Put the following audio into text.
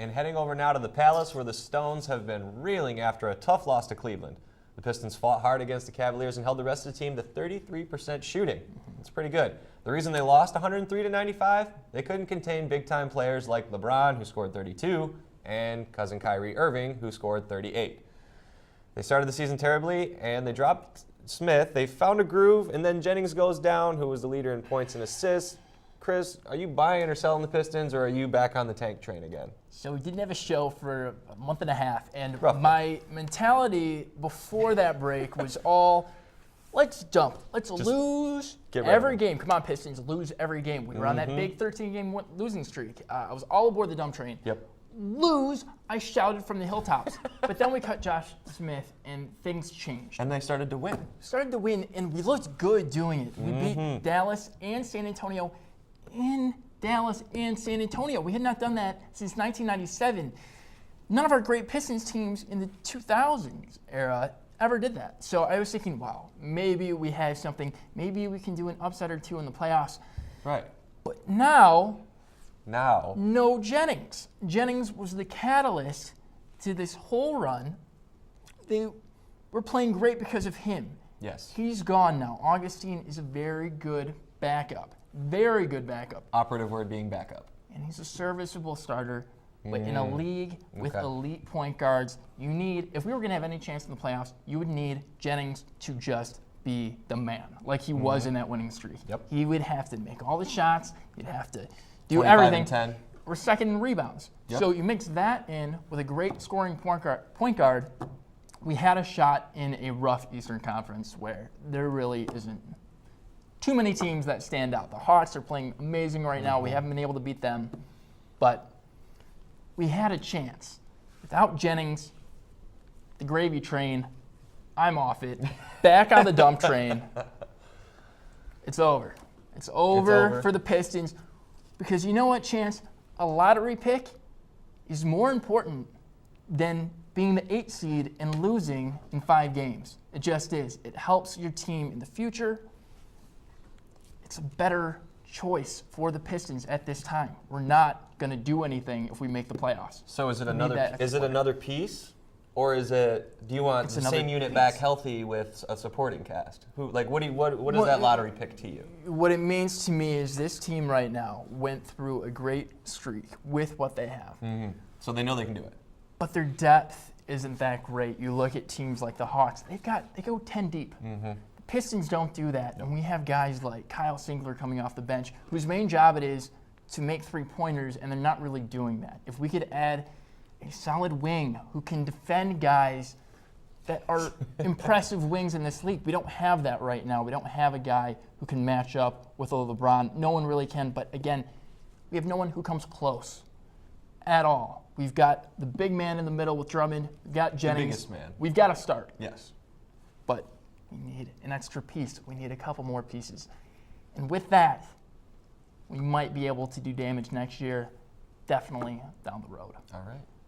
and heading over now to the Palace, where the Stones have been reeling after a tough loss to Cleveland. The Pistons fought hard against the Cavaliers and held the rest of the team to 33% shooting. It's pretty good. The reason they lost 103-95, they couldn't contain big-time players like LeBron, who scored 32, and cousin Kyrie Irving, who scored 38. They started the season terribly, and they dropped Smith. They found a groove, and then Jennings goes down, who was the leader in points and assists. Chris, are you buying or selling the Pistons, or are you back on the tank train again? So we didn't have a show for a month and a half, and Roughly. my mentality before that break was all, let's dump. Let's lose every game. Come on, Pistons, lose every game. We were on that big 13-game losing streak. I was all aboard the dump train. Yep. Lose, I shouted from the hilltops. But then we cut Josh Smith, and things changed. And they started to win. Started to win, and we looked good doing it. We beat Dallas and San Antonio in Dallas and San Antonio. We had not done that since 1997. None of our great Pistons teams in the 2000s era ever did that. So I was thinking, wow, maybe we have something. Maybe we can do an upset or two in the playoffs. Right. But now, no Jennings. Jennings was the catalyst to this whole run. They were playing great because of him. Yes. He's gone now. Augustine is a very good backup. Very good backup. Operative word being backup. And he's a serviceable starter. But in a league with Okay. elite point guards, you need, if we were going to have any chance in the playoffs, you would need Jennings to just be the man, like he was in that winning streak. Yep. He would have to make all the shots. He'd have to do 25 everything. and 10. We're second in rebounds. Yep. So you mix that in with a great scoring point guard, we had a shot in a rough Eastern Conference where there really isn't too many teams that stand out. The Hawks are playing amazing right now. We haven't been able to beat them, but we had a chance. Without Jennings, the gravy train, I'm off it. Back on the dump train. It's over. It's over for the Pistons. Because you know what, Chance? A lottery pick is more important than being the 8th seed and losing in 5 games. It just is. It helps your team in the future. It's a better choice for the Pistons at this time. We're not going to do anything if we make the playoffs. So is it We need another? that Is it player. another piece, or is it? Do you want It's the another same unit piece. back healthy with a supporting cast? What does Well, that lottery pick to you? What it means to me is this team right now went through a great streak with what they have. So they know they can do it. But their depth isn't that great. You look at teams like the Hawks, they go 10 deep. The Pistons don't do that. And we have guys like Kyle Singler coming off the bench, whose main job it is to make three-pointers, and they're not really doing that. If we could add a solid wing who can defend guys that are impressive wings in this league. We don't have that right now. We don't have a guy who can match up with a LeBron. No one really can, but again, we have no one who comes close at all. We've got the big man in the middle with Drummond. We've got Jennings. biggest man. We've got to start. Yes. But we need an extra piece. We need a couple more pieces. And with that, we might be able to do damage next year, definitely down the road. All right.